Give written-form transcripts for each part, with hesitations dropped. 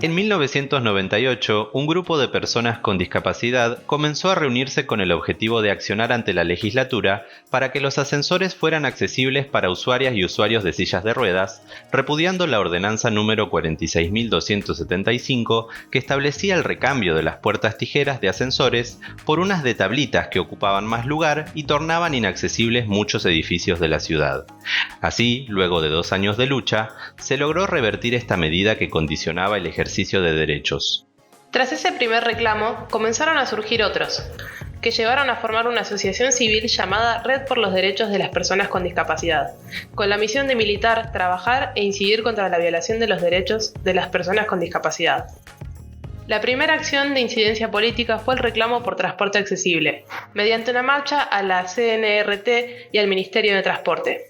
En 1998, un grupo de personas con discapacidad comenzó a reunirse con el objetivo de accionar ante la legislatura para que los ascensores fueran accesibles para usuarias y usuarios de sillas de ruedas, repudiando la ordenanza número 46.275 que establecía el recambio de las puertas tijeras de ascensores por unas de tablitas que ocupaban más lugar y tornaban inaccesibles muchos edificios de la ciudad. Así, luego de 2 años de lucha, se logró revertir esta medida que condicionaba el ejercicio de derechos. Tras ese primer reclamo, comenzaron a surgir otros, que llevaron a formar una asociación civil llamada Red por los Derechos de las Personas con Discapacidad, con la misión de militar, trabajar e incidir contra la violación de los derechos de las personas con discapacidad. La primera acción de incidencia política fue el reclamo por transporte accesible, mediante una marcha a la CNRT y al Ministerio de Transporte.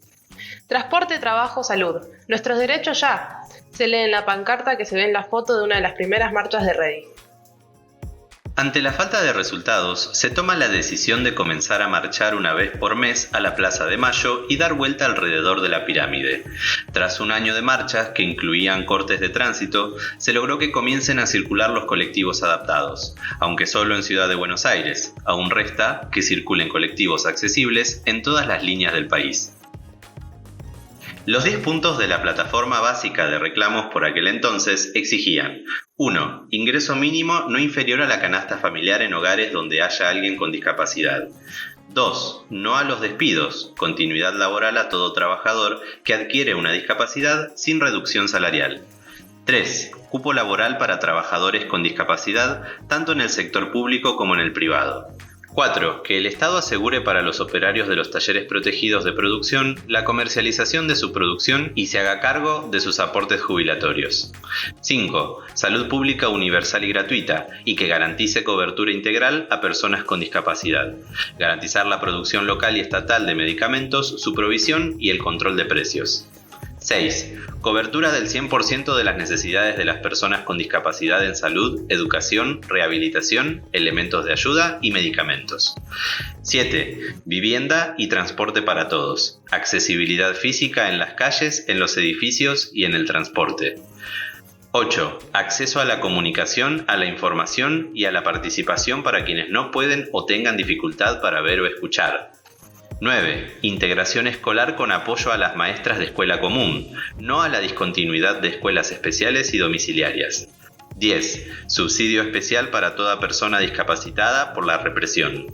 Transporte, trabajo, salud. Nuestros derechos ya. Se lee en la pancarta que se ve en la foto de una de las primeras marchas de Ready. Ante la falta de resultados, se toma la decisión de comenzar a marchar una vez por mes a la Plaza de Mayo y dar vuelta alrededor de la pirámide. Tras un año de marchas que incluían cortes de tránsito, se logró que comiencen a circular los colectivos adaptados, aunque solo en Ciudad de Buenos Aires. Aún resta que circulen colectivos accesibles en todas las líneas del país. Los 10 puntos de la plataforma básica de reclamos por aquel entonces exigían: 1. Ingreso mínimo no inferior a la canasta familiar en hogares donde haya alguien con discapacidad. 2. No a los despidos, continuidad laboral a todo trabajador que adquiere una discapacidad sin reducción salarial. 3. Cupo laboral para trabajadores con discapacidad, tanto en el sector público como en el privado. 4. Que el Estado asegure para los operarios de los talleres protegidos de producción la comercialización de su producción y se haga cargo de sus aportes jubilatorios. 5. Salud pública universal y gratuita y que garantice cobertura integral a personas con discapacidad. Garantizar la producción local y estatal de medicamentos, su provisión y el control de precios. 6. Cobertura del 100% de las necesidades de las personas con discapacidad en salud, educación, rehabilitación, elementos de ayuda y medicamentos. 7. Vivienda y transporte para todos. Accesibilidad física en las calles, en los edificios y en el transporte. 8. Acceso a la comunicación, a la información y a la participación para quienes no pueden o tengan dificultad para ver o escuchar. 9. Integración escolar con apoyo a las maestras de escuela común, no a la discontinuidad de escuelas especiales y domiciliarias. 10. Subsidio especial para toda persona discapacitada por la represión.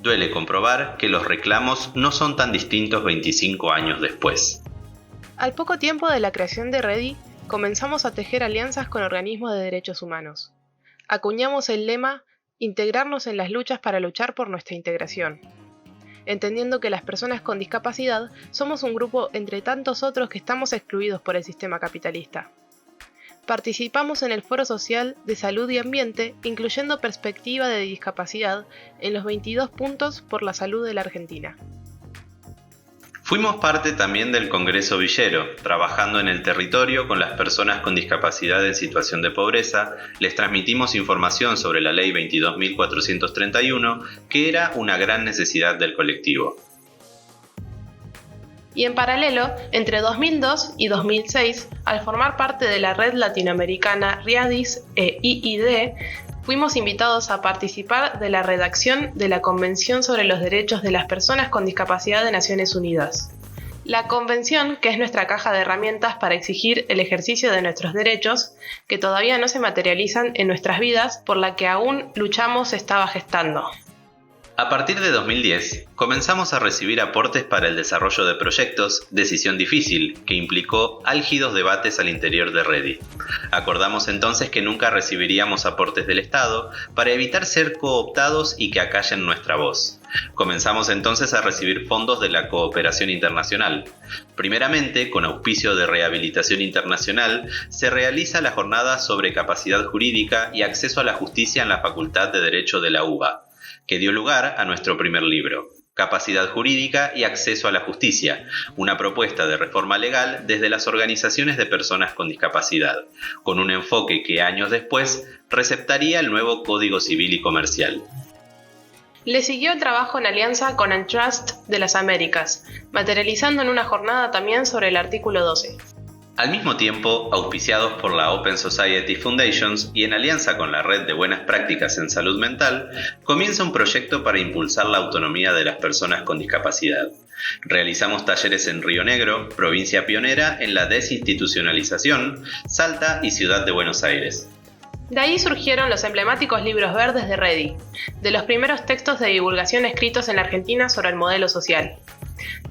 Duele comprobar que los reclamos no son tan distintos 25 años después. Al poco tiempo de la creación de Ready, comenzamos a tejer alianzas con organismos de derechos humanos. Acuñamos el lema «Integrarnos en las luchas para luchar por nuestra integración», entendiendo que las personas con discapacidad somos un grupo entre tantos otros que estamos excluidos por el sistema capitalista. Participamos en el Foro Social de Salud y Ambiente, incluyendo perspectiva de discapacidad en los 22 puntos por la salud de la Argentina. Fuimos parte también del Congreso Villero, trabajando en el territorio con las personas con discapacidad en situación de pobreza. Les transmitimos información sobre la Ley 22.431, que era una gran necesidad del colectivo. Y en paralelo, entre 2002 y 2006, al formar parte de la red latinoamericana RIADIS e IID, fuimos invitados a participar de la redacción de la Convención sobre los Derechos de las Personas con Discapacidad de Naciones Unidas. La Convención, que es nuestra caja de herramientas para exigir el ejercicio de nuestros derechos, que todavía no se materializan en nuestras vidas, por la que aún luchamos, se estaba gestando. A partir de 2010, comenzamos a recibir aportes para el desarrollo de proyectos, decisión difícil, que implicó álgidos debates al interior de Ready. Acordamos entonces que nunca recibiríamos aportes del Estado para evitar ser cooptados y que acallen nuestra voz. Comenzamos entonces a recibir fondos de la cooperación internacional. Primeramente, con auspicio de Rehabilitación Internacional, se realiza la jornada sobre capacidad jurídica y acceso a la justicia en la Facultad de Derecho de la UBA, que dio lugar a nuestro primer libro, Capacidad Jurídica y Acceso a la Justicia, una propuesta de reforma legal desde las organizaciones de personas con discapacidad, con un enfoque que años después receptaría el nuevo Código Civil y Comercial. Le siguió el trabajo en alianza con Antitrust de las Américas, materializando en una jornada también sobre el artículo 12. Al mismo tiempo, auspiciados por la Open Society Foundations y en alianza con la Red de Buenas Prácticas en Salud Mental, comienza un proyecto para impulsar la autonomía de las personas con discapacidad. Realizamos talleres en Río Negro, provincia pionera en la desinstitucionalización, Salta y Ciudad de Buenos Aires. De ahí surgieron los emblemáticos libros verdes de REDI, de los primeros textos de divulgación escritos en la Argentina sobre el modelo social.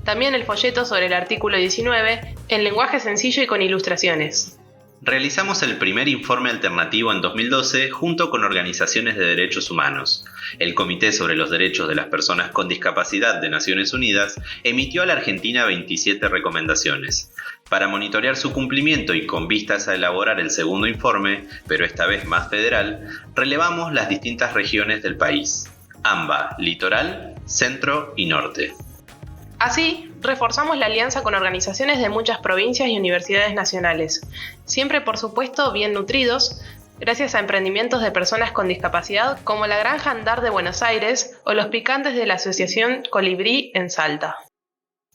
También el folleto sobre el artículo 19, en lenguaje sencillo y con ilustraciones. Realizamos el primer informe alternativo en 2012 junto con organizaciones de derechos humanos. El Comité sobre los Derechos de las Personas con Discapacidad de Naciones Unidas emitió a la Argentina 27 recomendaciones. Para monitorear su cumplimiento y con vistas a elaborar el segundo informe, pero esta vez más federal, relevamos las distintas regiones del país: AMBA, Litoral, Centro y Norte. Así, reforzamos la alianza con organizaciones de muchas provincias y universidades nacionales, siempre por supuesto bien nutridos, gracias a emprendimientos de personas con discapacidad como la Granja Andar de Buenos Aires o los picantes de la Asociación Colibrí en Salta.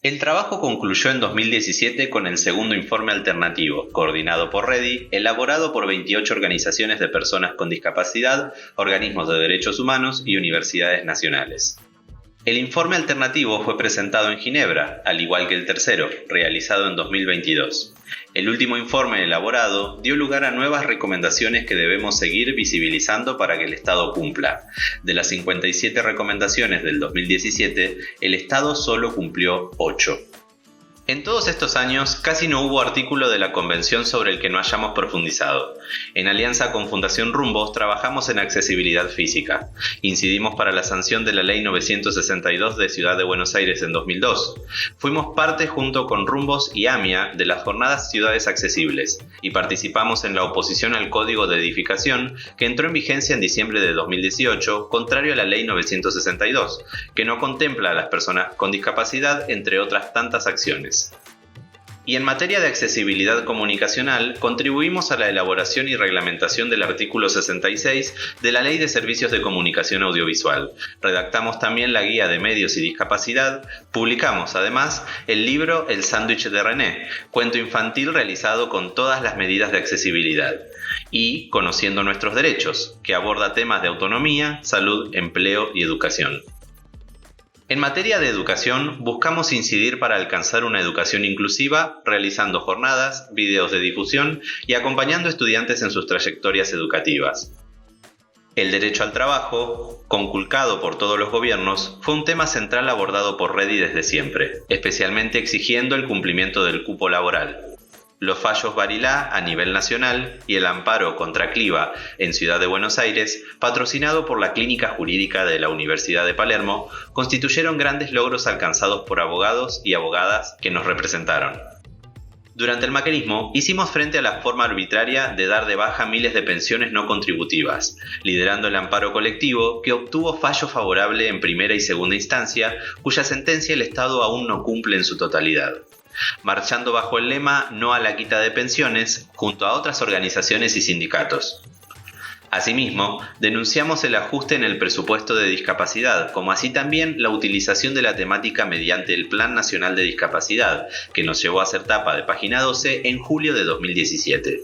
El trabajo concluyó en 2017 con el segundo informe alternativo, coordinado por REDI, elaborado por 28 organizaciones de personas con discapacidad, organismos de derechos humanos y universidades nacionales. El informe alternativo fue presentado en Ginebra, al igual que el tercero, realizado en 2022. El último informe elaborado dio lugar a nuevas recomendaciones que debemos seguir visibilizando para que el Estado cumpla. De las 57 recomendaciones del 2017, el Estado solo cumplió 8. En todos estos años casi no hubo artículo de la Convención sobre el que no hayamos profundizado. En alianza con Fundación Rumbos trabajamos en accesibilidad física. Incidimos para la sanción de la Ley 962 de Ciudad de Buenos Aires en 2002. Fuimos parte junto con Rumbos y AMIA de las Jornadas Ciudades Accesibles y participamos en la oposición al Código de Edificación que entró en vigencia en diciembre de 2018, contrario a la Ley 962, que no contempla a las personas con discapacidad, entre otras tantas acciones. Y en materia de accesibilidad comunicacional, contribuimos a la elaboración y reglamentación del artículo 66 de la Ley de Servicios de Comunicación Audiovisual. Redactamos también la Guía de Medios y Discapacidad. Publicamos, además, el libro El sándwich de René, cuento infantil realizado con todas las medidas de accesibilidad. Y Conociendo nuestros derechos, que aborda temas de autonomía, salud, empleo y educación. En materia de educación, buscamos incidir para alcanzar una educación inclusiva, realizando jornadas, videos de difusión y acompañando estudiantes en sus trayectorias educativas. El derecho al trabajo, conculcado por todos los gobiernos, fue un tema central abordado por REDI desde siempre, especialmente exigiendo el cumplimiento del cupo laboral. Los fallos Barilá a nivel nacional y el amparo contra Cliva en Ciudad de Buenos Aires, patrocinado por la Clínica Jurídica de la Universidad de Palermo, constituyeron grandes logros alcanzados por abogados y abogadas que nos representaron. Durante el macrismo, hicimos frente a la forma arbitraria de dar de baja miles de pensiones no contributivas, liderando el amparo colectivo que obtuvo fallo favorable en primera y segunda instancia, cuya sentencia el Estado aún no cumple en su totalidad. Marchando bajo el lema No a la quita de pensiones, junto a otras organizaciones y sindicatos. Asimismo, denunciamos el ajuste en el presupuesto de discapacidad, como así también la utilización de la temática mediante el Plan Nacional de Discapacidad, que nos llevó a ser tapa de Página 12 en julio de 2017.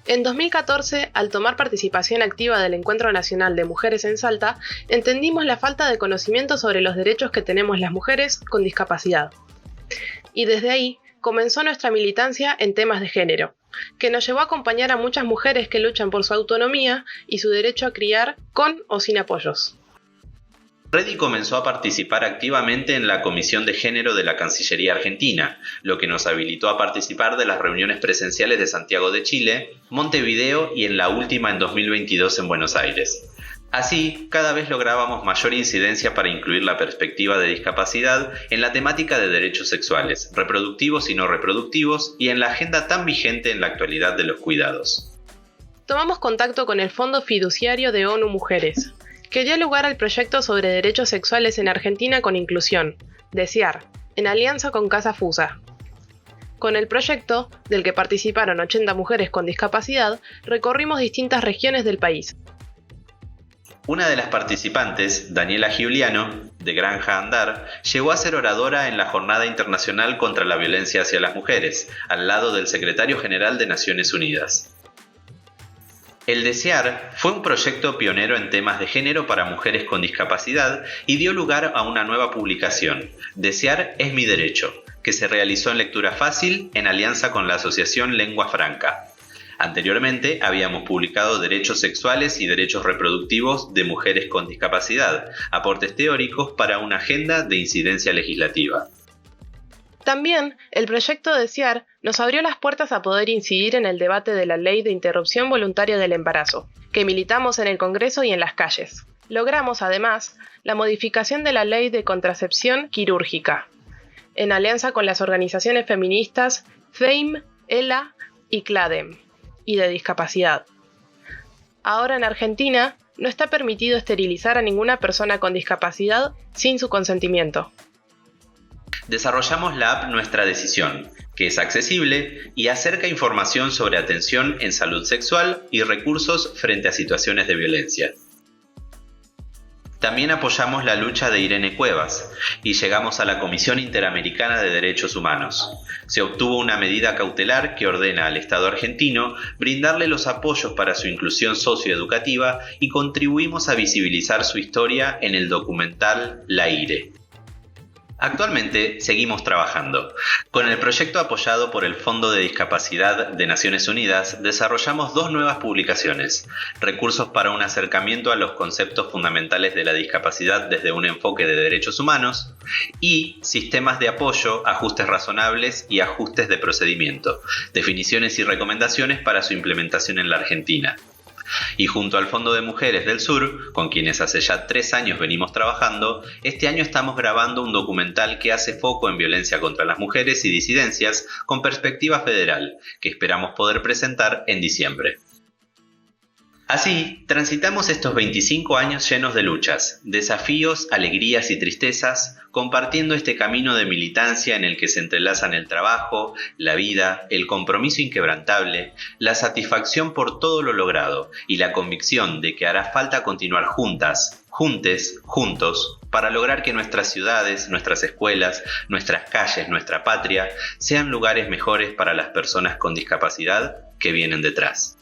En 2014, al tomar participación activa del Encuentro Nacional de Mujeres en Salta, entendimos la falta de conocimiento sobre los derechos que tenemos las mujeres con discapacidad. Y desde ahí comenzó nuestra militancia en temas de género, que nos llevó a acompañar a muchas mujeres que luchan por su autonomía y su derecho a criar con o sin apoyos. REDI comenzó a participar activamente en la Comisión de Género de la Cancillería Argentina, lo que nos habilitó a participar de las reuniones presenciales de Santiago de Chile, Montevideo y en la última en 2022 en Buenos Aires. Así, cada vez lográbamos mayor incidencia para incluir la perspectiva de discapacidad en la temática de derechos sexuales, reproductivos y no reproductivos, y en la agenda tan vigente en la actualidad de los cuidados. Tomamos contacto con el Fondo Fiduciario de ONU Mujeres, que dio lugar al proyecto sobre derechos sexuales en Argentina con inclusión, DESIAR, en alianza con Casa Fusa. Con el proyecto, del que participaron 80 mujeres con discapacidad, recorrimos distintas regiones del país. Una de las participantes, Daniela Giuliano, de Granja Andar, llegó a ser oradora en la Jornada Internacional contra la Violencia hacia las Mujeres, al lado del Secretario General de Naciones Unidas. El Desear fue un proyecto pionero en temas de género para mujeres con discapacidad y dio lugar a una nueva publicación, Desear es mi derecho, que se realizó en lectura fácil en alianza con la Asociación Lengua Franca. Anteriormente habíamos publicado Derechos sexuales y derechos reproductivos de mujeres con discapacidad, aportes teóricos para una agenda de incidencia legislativa. También, el proyecto Desear nos abrió las puertas a poder incidir en el debate de la Ley de Interrupción Voluntaria del Embarazo, que militamos en el Congreso y en las calles. Logramos, además, la modificación de la Ley de Contracepción Quirúrgica, en alianza con las organizaciones feministas FEIM, ELA y CLADEM, y de discapacidad. Ahora en Argentina no está permitido esterilizar a ninguna persona con discapacidad sin su consentimiento. Desarrollamos la app Nuestra Decisión, que es accesible y acerca información sobre atención en salud sexual y recursos frente a situaciones de violencia. También apoyamos la lucha de Irene Cuevas y llegamos a la Comisión Interamericana de Derechos Humanos. Se obtuvo una medida cautelar que ordena al Estado argentino brindarle los apoyos para su inclusión socioeducativa y contribuimos a visibilizar su historia en el documental La IRE. Actualmente seguimos trabajando. Con el proyecto apoyado por el Fondo de Discapacidad de Naciones Unidas, desarrollamos 2 nuevas publicaciones: Recursos para un acercamiento a los conceptos fundamentales de la discapacidad desde un enfoque de derechos humanos y Sistemas de apoyo, ajustes razonables y ajustes de procedimiento, definiciones y recomendaciones para su implementación en la Argentina. Y junto al Fondo de Mujeres del Sur, con quienes hace ya 3 años venimos trabajando, este año estamos grabando un documental que hace foco en violencia contra las mujeres y disidencias con perspectiva federal, que esperamos poder presentar en diciembre. Así, transitamos estos 25 años llenos de luchas, desafíos, alegrías y tristezas, compartiendo este camino de militancia en el que se entrelazan el trabajo, la vida, el compromiso inquebrantable, la satisfacción por todo lo logrado y la convicción de que hará falta continuar juntas, juntes, juntos, para lograr que nuestras ciudades, nuestras escuelas, nuestras calles, nuestra patria, sean lugares mejores para las personas con discapacidad que vienen detrás.